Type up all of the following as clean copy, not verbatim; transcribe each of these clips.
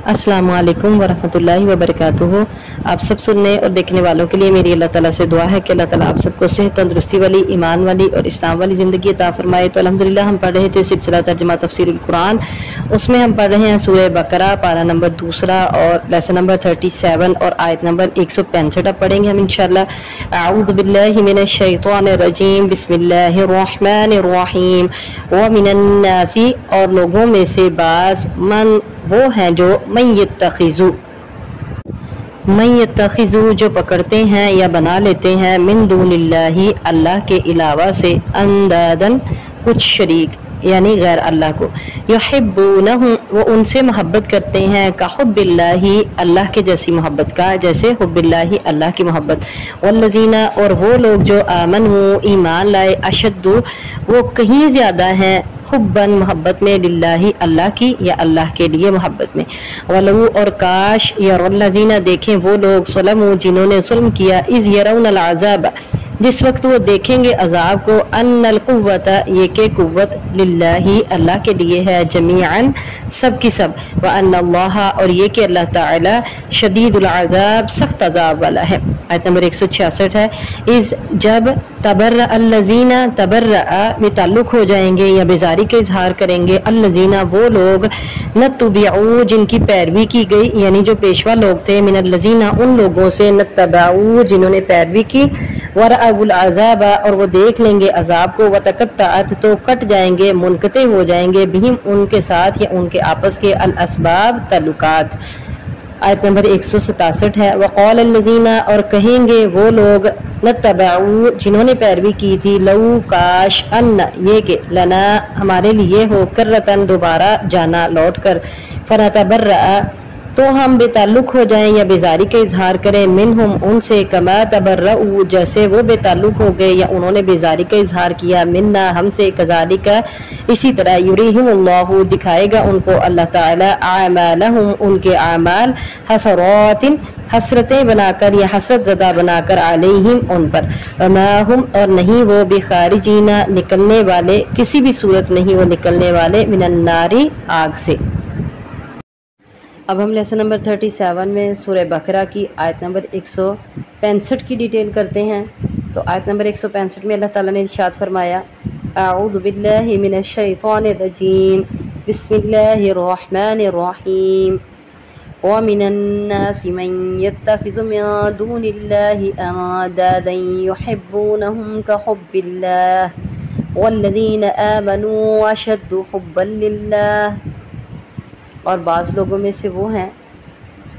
अस्सलामु अलैकुम वरहमतुल्लाहि वबरकातुहू। आप सब सुनने और देखने वालों के लिए मेरी अल्लाह ताला से दुआ है कि अल्लाह ताला आप सबको सेहत, तंदुरुस्ती वाली, ईमान वाली और इस्लाम वाली ज़िंदगी अता फरमाए। तो अल्हम्दुलिल्लाह हम पढ़ रहे थे सिलसिला तर्जुमा तफसीरुल कुरान, उसमें हम पढ़ रहे हैं सूरह बकरा पारा नंबर 2 और लेसन नंबर 37 और आयत नंबर 165 अब पढ़ेंगे हम इंशाअल्लाह। अऊज़ु बिल्लाहि मिनश शैतानिर रजीम, बिस्मिल्लाहिर रहमानिर रहीम। व मिनन नासी, और लोगों में से बास, मन वो हैं जो मन यत्तखिज़ू जो पकड़ते हैं या बना लेते हैं, मिन दूनिल्लाही अल्लाह के अलावा से, अंदादन कुछ शरीक यानी गैर अल्लाह को, युहिब्बूनहुम वो उनसे मोहब्बत करते हैं, का हुब्बिल्लाही अल्लाह के जैसी मोहब्बत का, जैसे हुब्बिल्लाही अल्लाह की मोहब्बत। वल्लज़ीना और वो लोग जो आमनू ईमान लाए, अशद्दु वो कहीं ज़्यादा हैं, हुब्बन मोहब्बत में, लिल्लाही अल्लाह की या अल्लाह के लिए मोहब्बत में। वलऊ और काश, यरल्लज़ीना देखें वो लोग, ज़लमू जिन्होंने जुल्म किया, इज़ यरौनल अज़ाब जिस वक्त वो देखेंगे अजाब को, अन्नल कुव्वत ये के कुव्वत, लिल्लाही अल्लाह के लिए है, जमीअन सब की सब, व अन्नल्लाह और ये कि अल्लाह ताला शदीदुल अज़ाब सख्त अजाब वाला है। आयत नंबर 166 है। इस जब तबर्रा अल्लज़ीना, तबर्रा में ताल्लुक हो जाएंगे या बेजारी का इजहार करेंगे, अल्लज़ीना वो लोग, नत्तबिऊ जिनकी पैरवी की गई, यानी जो पेशवा लोग थे, मिनल्लज़ीना उन लोगों से, नत्तबऊ जिन्होंने पैरवी की, वरअउल अज़ाब और वो देख लेंगे अजाब को, वतकत्तअत तो कट जाएंगे, मुनक़ते हो जाएंगे, बिहिम उनके साथ या उनके आपस के, अल असबाब तल्लुकात। आयत नंबर 167 है। वक़ाल अल्लज़ीना और कहेंगे वो लोग, नत्तबऊ जिन्होंने पैरवी की थी, लऊ काश, अन्न ये कि, लना हमारे लिए हो, करतन दोबारा जाना लौट कर, फनतबर्रा तो हम बेताल्लुक हो जाएं या बेजारी का इजहार करें, मिनहुम उनसे, कमा तबर्रऊ जैसे वो बेताल्लुक हो गए या उन्होंने बेजारी का इजहार किया, मिन्ना हमसे, कज़ालिका इसी तरह, युरीहिमुल्लाहु दिखाएगा उनको अल्लाह ताला, आमालहुम उनके आमाल, हसरातिन हसरतें बनाकर या हसरत ज़दा बनाकर, अलैहिम उन पर, वमाहुम और नहीं वो, बिखारिजीना निकलने वाले, किसी भी सूरत नहीं वो निकलने वाले, मिनन्नारी आग से। अब हम लेसन नंबर 37 में सूरह बकरा की आयत नंबर 165 की डिटेल करते हैं। तो आयत नंबर 165 में अल्लाह ताला ने इरशाद फरमाया, अऊज़ु बिल्लाहि मिनश शैतानिर रजीम, बिस्मिल्लाहिर रहमानिर रहीम। व मिनन नासि मन यत्तखिज़ु मिन दूनिल्लाहि अंदादन युहिब्बूनहुम का हुब्बिल्लाह वल्लज़ीना आमनू अशद्दु हुब्बन लिल्लाह। और बाज़ लोगों में से वो हैं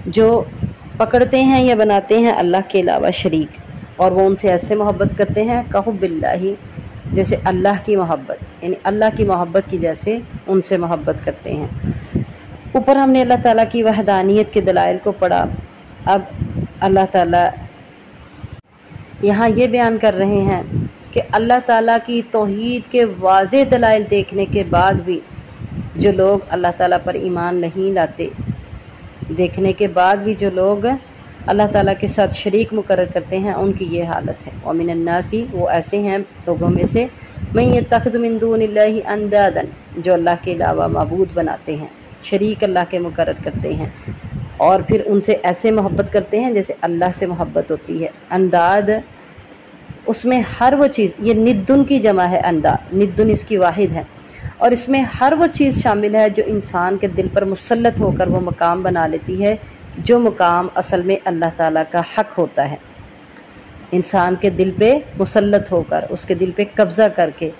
जो पकड़ते हैं या बनाते हैं अल्लाह के अलावा शरीक, और वो उनसे ऐसे मोहब्बत करते हैं, का हुब्बिल्लाही जैसे अल्लाह की मोहब्बत, यानी अल्लाह की मोहब्बत की जैसे उनसे मोहब्बत करते हैं। ऊपर हमने अल्लाह ताला की वहदानियत के दलाइल को पढ़ा। अब अल्लाह ताला यहाँ ये बयान कर रहे हैं कि अल्लाह ताला की तौहीद के वाज़े दलाइल देखने के बाद भी जो लोग अल्लाह ताला पर ईमान नहीं लाते, देखने के बाद भी जो लोग अल्लाह ताला के साथ शरीक मुकर्रर करते हैं, उनकी ये हालत है। व मिनन नासी वो ऐसे हैं लोगों में से, मन यत्तखिज़ु मिन दूनिल्लाहि अंदादन जो अल्लाह के अलावा माबूद बनाते हैं, शरीक अल्लाह के मुकर्रर करते हैं, और फिर उनसे ऐसे मोहब्बत करते हैं जैसे अल्लाह से मोहब्बत होती है। अंदाद उसमें हर वो चीज़, ये निद्दुन की जमा है, अंदाद निद्दुन इसकी वाहिद है, और इसमें हर वो चीज़ शामिल है जो इंसान के दिल पर मुसल्लत होकर वो मकाम बना लेती है, जो मकाम असल में अल्लाह ताला का हक़ होता है। इंसान के दिल पे मुसल्लत होकर, उसके दिल पे कब्ज़ा करके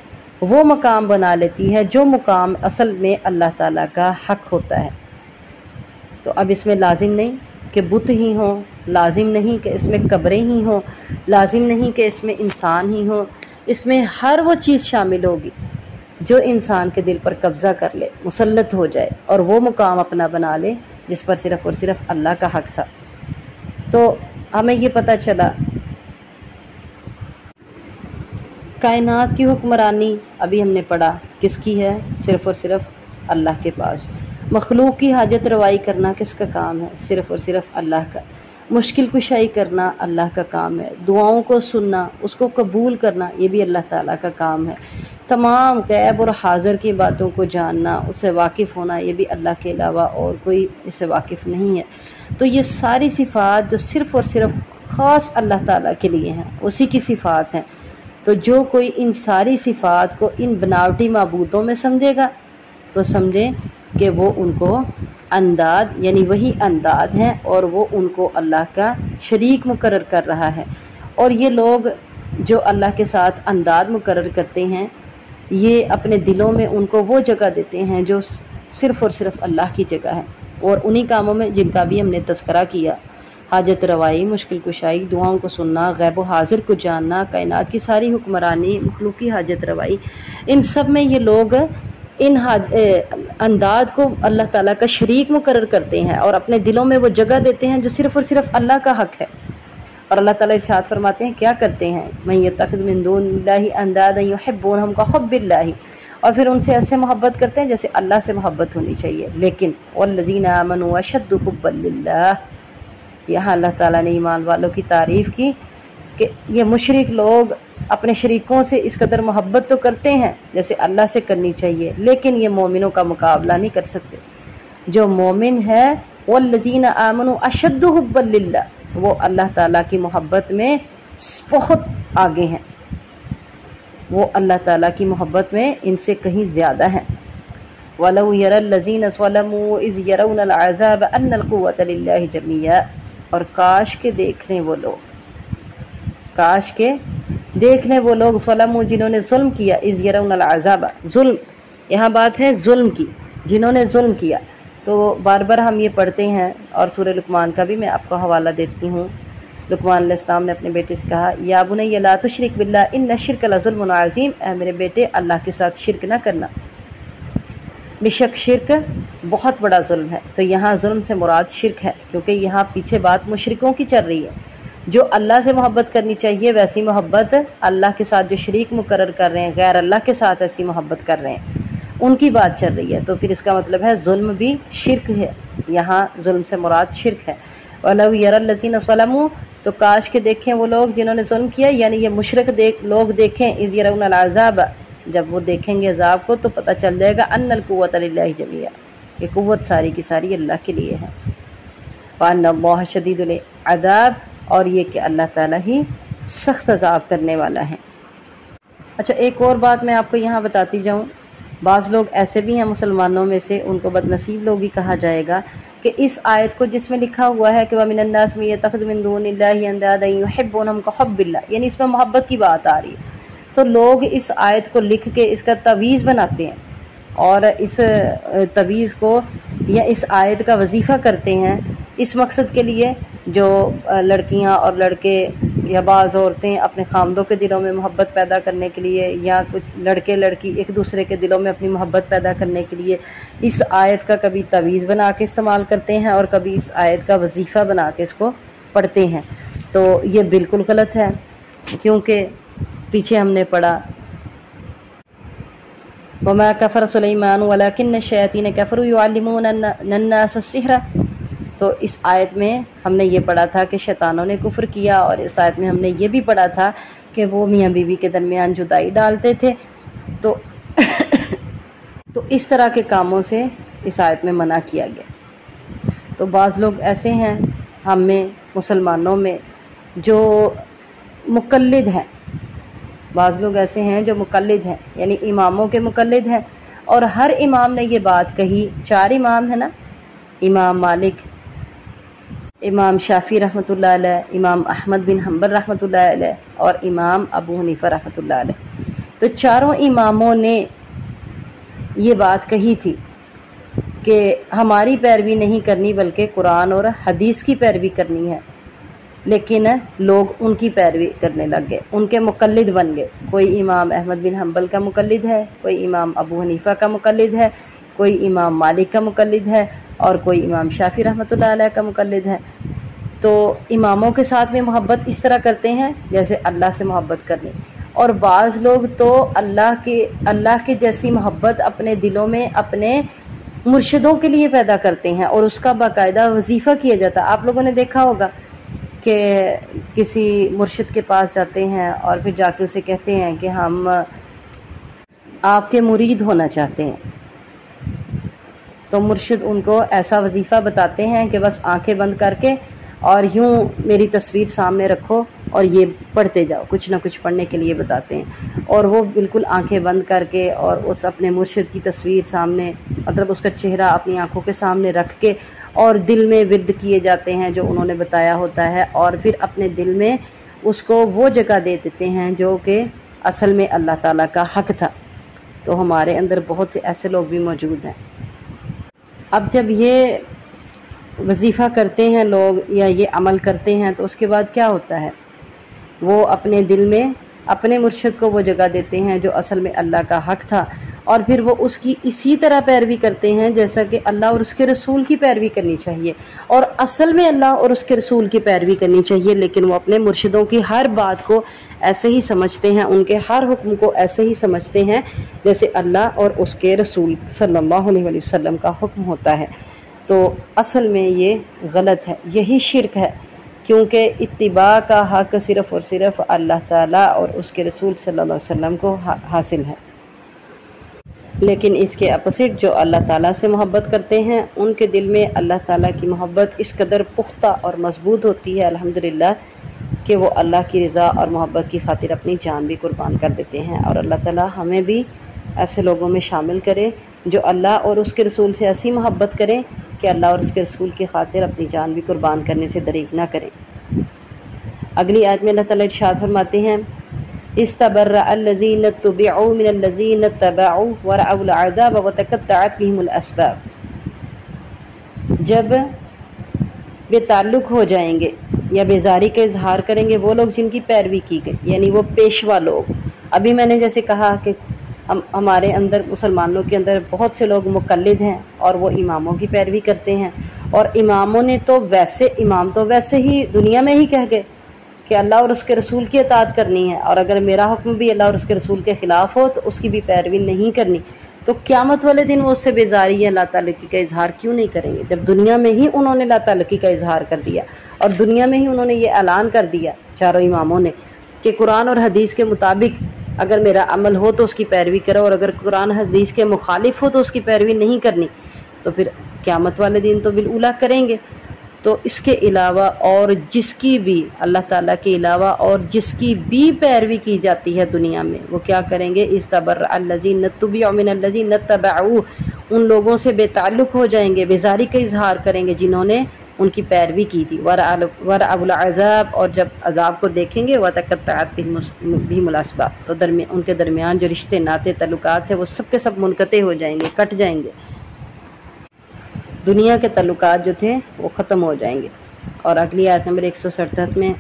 वो मकाम बना लेती है जो मकाम असल में अल्लाह ताला का हक़ होता है। तो अब इसमें लाजिम नहीं कि बुत ही हों, लाजिम नहीं कि इसमें कब्रें ही हों, लाजिम नहीं कि इसमें इंसान ही हों, इसमें हर वो चीज़ शामिल होगी जो इंसान के दिल पर कब्ज़ा कर ले, मुसल्लत हो जाए और वो मुकाम अपना बना ले जिस पर सिर्फ़ और सिर्फ अल्लाह का हक़ था। तो हमें ये पता चला कायनात की हुक्मरानी अभी हमने पढ़ा किसकी है, सिर्फ़ और सिर्फ अल्लाह के पास। मखलूक की हाजत रवाई करना किसका काम है, सिर्फ़ और सिर्फ अल्लाह का। मुश्किल कुशाई करना अल्लाह का काम है। दुआओं को सुनना, उसको कबूल करना, ये भी अल्लाह ताला का काम है। तमाम गैब और हाज़िर की बातों को जानना, उससे वाकिफ़ होना, ये भी अल्लाह के अलावा और कोई इससे वाकिफ़ नहीं है। तो ये सारी सिफ़ात जो सिर्फ़ और सिर्फ ख़ास अल्लाह ताला के लिए हैं, उसी की सिफ़ात हैं। तो जो कोई इन सारी सिफ़ात को इन बनावटी माबूदों में समझेगा तो समझे कि वो उनको अंदाद यानी वही अंदाद हैं और वो उनको अल्लाह का शरीक मुकर्रर कर रहा है। और ये लोग जो अल्लाह के साथ अंदाद मुकर्रर करते हैं, ये अपने दिलों में उनको वो जगह देते हैं जो सिर्फ़ और सिर्फ अल्लाह की जगह है। और उन्हीं कामों में जिनका भी हमने तज़किरा किया, हाजत रवाई, मुश्किल कुशाई, दुआओं को सुनना, गैब व हाज़िर को जानना, कायनात की सारी हुक्मरानी, मखलूकी हाजत रवाई, इन सब में ये लोग इन अंदाज को अल्लाह ताला का शरीक मुकर्रर करते हैं और अपने दिलों में वो जगह देते हैं जो सिर्फ़ और सिर्फ अल्लाह का हक़ है। और अल्लाह ताला इरशाद फरमाते हैं, क्या करते हैं, मन यत्तखिज़ मिन दूनिल्लाहि अंदादन युहिब्बूनहुम कहुब्बिल्लाहि, और फिर उनसे ऐसे मोहब्बत करते हैं जैसे अल्लाह से मोहब्बत होनी चाहिए। लेकिन वल्लज़ीना आमनू अशद्दु हुब्बन लिल्लाह, यहाँ अल्लाह ताला ने ईमान वालों की तारीफ़ की कि ये मुशरिक लोग अपने शरीकों से इस कदर मोहब्बत तो करते हैं जैसे अल्लाह से करनी चाहिए, लेकिन ये मोमिनों का मुकाबला नहीं कर सकते। जो मोमिन है वल्लज़ीना आमनू अशद्दु हुब्बन लिल्लाह, वो अल्लाह ताला की मोहब्बत में बहुत आगे हैं, वो अल्लाह ताला की मोहब्बत में इनसे कहीं ज़्यादा हैं। वलौ यरल्लज़ीना ज़लमू इज़ यरौनल अज़ाब अन्नल कुव्वत लिल्लाहि जमीआ, और काश के देख लें वो लोग, काश के देख लें वो लोग, ज़लमू जिन्होंने जुल्म किया, इज़ यरौनल अज़ाब, जुल्म यहाँ बात है जुल्म की, जिन्होंने जुल्म किया। तो बार बार हम ये पढ़ते हैं और सूरह लुक़मान का भी मैं आपको हवाला देती हूँ। लुक़मान अलैहिस्सलाम ने अपने बेटे से कहा, या बुनय्या ला तुशरिक बिल्लाह इन्न शिर्क लज़ुल्मुन अज़ीम, ऐ मेरे बेटे अल्लाह के साथ शिरक ना करना, बेशक शिरक बहुत बड़ा जुल्म है। तो यहाँ जुल्म से मुराद शिरक है, क्योंकि यहाँ पीछे बात मुशरिकों की चल रही है। जो अल्लाह से मोहब्बत करनी चाहिए वैसी मोहब्बत अल्लाह के साथ जो शरीक मुकर्रर कर रहे हैं, गैर अल्लाह के साथ ऐसी मोहब्बत कर रहे हैं, उनकी बात चल रही है। तो फिर इसका मतलब है जुल्म भी शिरक है, यहाँ जुल्म से मुराद शिरक है। वलौ यरल्लज़ीना ज़लमू, तो काश के देखें वो लोग जिन्होंने जुल्म किया, यानी ये मुशरिक लोग देखें, इज़ यरौनल अज़ाब, जब वो देखेंगे अज़ाब को तो पता चल जाएगा अन्नल कुव्वत लिल्लाहि जमीआ, ये कुव्वत सारी की सारी अल्लाह के लिए है। व अन्नल्लाह शदीदुल अज़ाब, और ये कि अल्लाह ताला ही सख्त अज़ाब करने वाला है। अच्छा, एक और बात मैं आपको यहाँ बताती जाऊँ, बाज़ लोग ऐसे भी हैं मुसलमानों में से, उनको बदनसीब लोग ही कहा जाएगा, कि इस आयत को जिसमें लिखा हुआ है कि व मिनन्नास में यत्तखिज़ु मिन दूनिल्लाहि अंदादन युहिब्बूनहुम कहुब्बिल्लाह, यानी इसमें मोहब्बत की बात आ रही है। तो लोग इस आयत को लिख के इसका तवीज़ बनाते हैं और इस तवीज़ को या इस आयत का वजीफ़ा करते हैं इस मकसद के लिए, जो लड़कियां और लड़के या बाज़ औरतें अपने खामदों के दिलों में मोहब्बत पैदा करने के लिए, या कुछ लड़के लड़की एक दूसरे के दिलों में अपनी मोहब्बत पैदा करने के लिए इस आयत का कभी तवीज़ बना के इस्तेमाल करते हैं और कभी इस आयत का वजीफ़ा बना के इसको पढ़ते हैं। तो ये बिल्कुल गलत है, क्योंकि पीछे हमने पढ़ा वमा कफ़र सुलैमान वलाकिन्न शयातीन कफ़रू युअल्लिमूना अन्नास अस्सिहरा। तो इस आयत में हमने ये पढ़ा था कि शैतानों ने कुफ्र किया, और इस आयत में हमने ये भी पढ़ा था कि वो मियाँ बीवी के दरमियान जुदाई डालते थे। तो इस तरह के कामों से इस आयत में मना किया गया। तो बाज़ लोग ऐसे हैं हम में मुसलमानों में जो मुक़ल्लिद हैं, बाज़ लोग ऐसे हैं जो मुक़ल्लिद हैं, यानी इमामों के मुक़ल्लिद हैं, और हर इमाम ने ये बात कही। 4 इमाम है ना, इमाम मालिक, इमाम शाफ़ी रहमतुल्लाह अलैह, इमाम अहमद बिन हम्बल रहमतुल्लाह अलैह और इमाम अबू हनीफ़ा रहमतुल्लाह अलैह। तो चारों इमामों ने ये बात कही थी कि हमारी पैरवी नहीं करनी बल्कि कुरान और हदीस की पैरवी करनी है। लेकिन लोग उनकी पैरवी करने लग गए, उनके मुक़ल्लिद बन गए। कोई इमाम अहमद बिन हम्बल का मुक़ल्लिद है, कोई इमाम अबू हनीफ़ा का मुक़ल्लिद है, कोई इमाम मालिक का मुक़ल्लिद है और कोई इमाम शाफ़ी रहमतुल्लाह अलैह का मुक़ल्लिद है। तो इमामों के साथ में मोहब्बत इस तरह करते हैं जैसे अल्लाह से मोहब्बत करनी। और बाज़ लोग तो अल्लाह के जैसी मोहब्बत अपने दिलों में अपने मुर्शिदों के लिए पैदा करते हैं और उसका बाकायदा वजीफ़ा किया जाता है। आप लोगों ने देखा होगा कि किसी मुर्शिद के पास जाते हैं और फिर जाके उसे कहते हैं कि हम آپ کے مرید ہونا چاہتے ہیں تو مرشد ان کو ایسا وظیفہ بتاتے ہیں کہ بس آنکھیں بند کر کے اور یوں میری تصویر سامنے رکھو اور یہ پڑھتے جاؤ، کچھ نہ کچھ پڑھنے کے لیے بتاتے ہیں، اور وہ بالکل آنکھیں بند کر کے اور اس اپنے مرشد کی تصویر سامنے، مطلب اس کا چہرہ اپنی آنکھوں کے سامنے رکھ کے اور دل میں ورد کیے جاتے ہیں جو انہوں نے بتایا ہوتا ہے، اور پھر اپنے دل میں اس کو وہ جگہ دے دیتے ہیں جو کہ اصل میں اللہ تعالیٰ کا حق تھا۔ تو ہمارے اندر بہت سے ایسے لوگ بھی موجود ہیں۔ اب جب یہ وظیفہ کرتے ہیں لوگ یا یہ عمل کرتے ہیں تو اس کے بعد کیا ہوتا ہے، وہ اپنے دل میں اپنے مرشد کو وہ جگہ دیتے ہیں جو اصل میں اللہ کا حق تھا، اور پھر وہ اس کی اسی طرح پیروی کرتے ہیں جیسا کہ اللہ اور اس کے رسول کی پیروی کرنی چاہیے، اور اصل میں اللہ اور اس کے رسول کی پیروی کرنی چاہیے، لیکن وہ اپنے مرشدوں کی ہر بات کو ایسے ہی سمجھتے ہیں، ان کے ہر حکم کو ایسے ہی سمجھتے ہیں جیسے اللہ اور اس کے رسول صلی اللہ علیہ وسلم کا حکم ہوتا ہے۔ تو اصل میں یہ غلط ہے، یہی شرک ہے، کیونکہ اتباع کا حق صرف اور صرف اللہ تعالیٰ اور اس کے رسول صلی اللہ علیہ وسلم کو حاصل ہے، لیکن اس کے اپوزٹ جو اللہ تعالیٰ سے محبت کرتے ہیں ان کے دل میں اللہ تعالیٰ کی محبت اس قدر پختہ اور مضبوط ہوتی ہے الحمدللہ کہ وہ اللہ کی رضا اور محبت کی خاطر اپنی جان بھی قربان کر دیتے ہیں، اور اللہ تعالیٰ ہمیں بھی ایسے لوگوں میں شامل کرے جو اللہ اور اس کے رسول سے ایسی محبت کریں کہ اللہ اور اس کے رسول کی خاطر اپنی جان بھی قربان کرنے سے دریغ نہ کریں۔ اگلی آیت میں اللہ تعالیٰ ارشاد فرماتے ہیں استبرأ الذین اتبعوا من الذین اتبعوا ورأوا العذاب وتقطعت بهم الاسباب۔ جب بے تعلق ہو جائیں گے یا بیزاری کا اظہار کریں گے وہ لوگ جن کی پیروی کی گئی، یعنی وہ پیشوا لوگ۔ ابھی میں نے جیسے کہا کہ ہمارے اندر مسلمانوں کے اندر بہت سے لوگ مقلد ہیں اور وہ اماموں کی پیروی کرتے ہیں، اور اماموں نے تو امام تو ویسے ہی دنیا میں ہی کہہ گئے کہ اللہ اور اس کے رسول کی اطاعت کرنی ہے، اور اگر میرا حکم بھی اللہ اور اس کے رسول کے خلاف ہو تو اس کی بھی پیروی نہیں کرنی، تو قیامت والے دن وہ اس سے بیزاری یا لا تعلقی کا اظہار کیوں نہیں کریں گے، جب دنیا میں ہی انہوں نے لا تعلقی کا اظہار کر دیا، اور دنیا میں ہی انہوں نے یہ اعلان کر دیا چاروں اماموں نے کہ قرآن اور حدیث کے مطابق اگر میرا عمل ہو تو اس کی پیروی کرو، اور اگر قرآن حدیث کے مخالف ہو تو اس کی پیروی نہیں کرنی، تو پھر قیامت والے دن تو بالاولیٰ کریں گے۔ تو اس کے علاوہ اور جس کی بھی اللہ تعالیٰ کے علاوہ اور جس کی بھی پیروی کی جاتی ہے دنیا میں وہ کیا کریں گے، استبرأ الذین اتبعوا من الذین اتبعوا، ان لوگوں سے بے تعلق ہو جائیں گے، بیزاری کا اظہار کریں گے جنہوں نے ان کی پیروی کی تھی، ورأوا العذاب، اور جب عذاب کو دیکھیں گے وتقطعت بہم الاسباب، تو ان کے درمیان جو رشتے ناطے تعلقات ہیں وہ سب کے سب منقطع ہو جائیں گے، کٹ جائیں گے، دنیا کے تعلقات جو تھے وہ ختم ہو جائیں گے۔ اور اگلی آیت نمبر 167 میں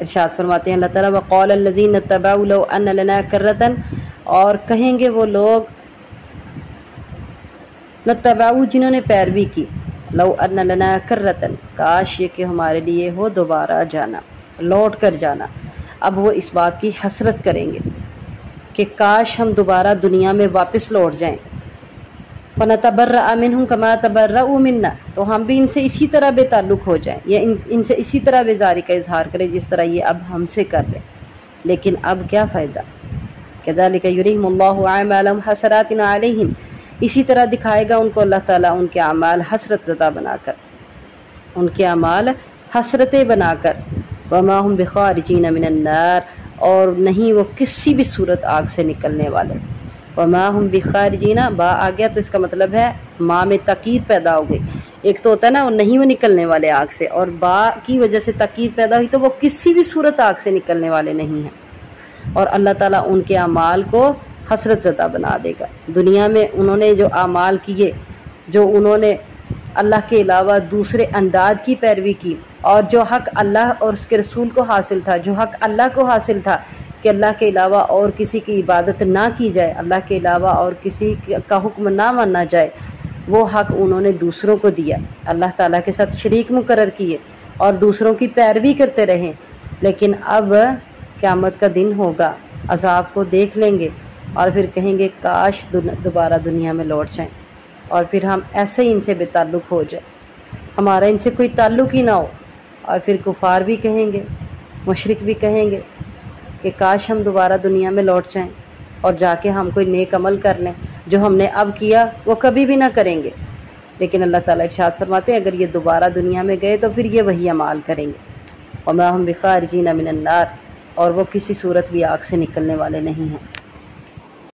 ارشاد فرماتے ہیں اللہ تعالیٰ وقال الذین اتبعوا لو ان لنا کرۃ، اور کہیں گے وہ لوگ اتبعوا جنہوں نے پیروی کی، لو ان لنا کرۃ، کاش یہ کہ ہمارے لیے ہو دوبارہ جانا، لوٹ کر جانا۔ اب وہ اس بات کی حسرت کریں گے کہ کاش ہم دوبارہ دنیا میں واپس لوٹ جائیں، فَنَتَبَرَّأَ مِنْهُمْ كَمَا تَبَرَّؤُوا مِنَّا، تو ہم بھی ان سے اسی طرح بے تعلق ہو جائیں یا ان سے اسی طرح بیزاری کا اظہار کریں جس طرح یہ اب ہم سے کر رہے ہیں۔ لیکن اب کیا فائدہ، كَذَلِكَ يُرِيهِمُ اللَّهُ أَعْمَالَهُمْ حَسَرَاتٍ عَلَيْهِمْ، اسی طرح دکھائے گا ان کو اللہ تعالیٰ ان کے اعمال حسرت زدہ بنا کر، ان کے اعمال حسرتیں بنا کر، وَمَا هُمْ بِخَارِجِينَ مِنَ النَّارِ، اور نہیں وہ کسی بھی صورت آگ سے نکلنے والے۔ وما ہم بخارجین، با آ گیا تو اس کا مطلب ہے ماں میں تاکید پیدا ہو گئی، ایک تو ہوتا ہے نا وہ نہیں وہ نکلنے والے آگ سے، اور با کی وجہ سے تاکید پیدا ہوئی تو وہ کسی بھی صورت آگ سے نکلنے والے نہیں ہیں، اور اللہ تعالیٰ ان کے اعمال کو حسرت زدہ بنا دے گا۔ دنیا میں انہوں نے جو اعمال کیے، جو انہوں نے اللہ کے علاوہ دوسرے انداد کی پیروی کی، اور جو حق اللہ اور اس کے رسول کو حاصل تھا، جو حق اللہ کو حاصل تھا کہ اللہ کے علاوہ اور کسی کی عبادت نہ کی جائے، اللہ کے علاوہ اور کسی کا حکم نہ مانا جائے، وہ حق انہوں نے دوسروں کو دیا، اللہ تعالیٰ کے ساتھ شریک مقرر کیے اور دوسروں کی پیروی کرتے رہیں۔ لیکن اب قیامت کا دن ہوگا، عذاب کو دیکھ لیں گے اور پھر کہیں گے کاش دوبارہ دنیا میں لوٹ جائیں، اور پھر ہم ایسے ہی ان سے بے تعلق ہو جائیں، ہمارا ان سے کوئی تعلق ہی نہ ہو، اور پھر کفار بھی کہیں گے، مشرک بھی کہیں گے کہ کاش ہم دوبارہ دنیا میں لوٹ جائیں، اور جا کے ہم کوئی نیک عمل کر لیں، جو ہم نے اب کیا وہ کبھی بھی نہ کریں گے۔ لیکن اللہ تعالیٰ ارشاد فرماتے ہیں اگر یہ دوبارہ دنیا میں گئے تو پھر یہ وہی اعمال کریں گے۔ وما ہم بخارجین من النار، اور وہ کسی صورت بھی آگ سے نکلنے والے نہیں ہیں۔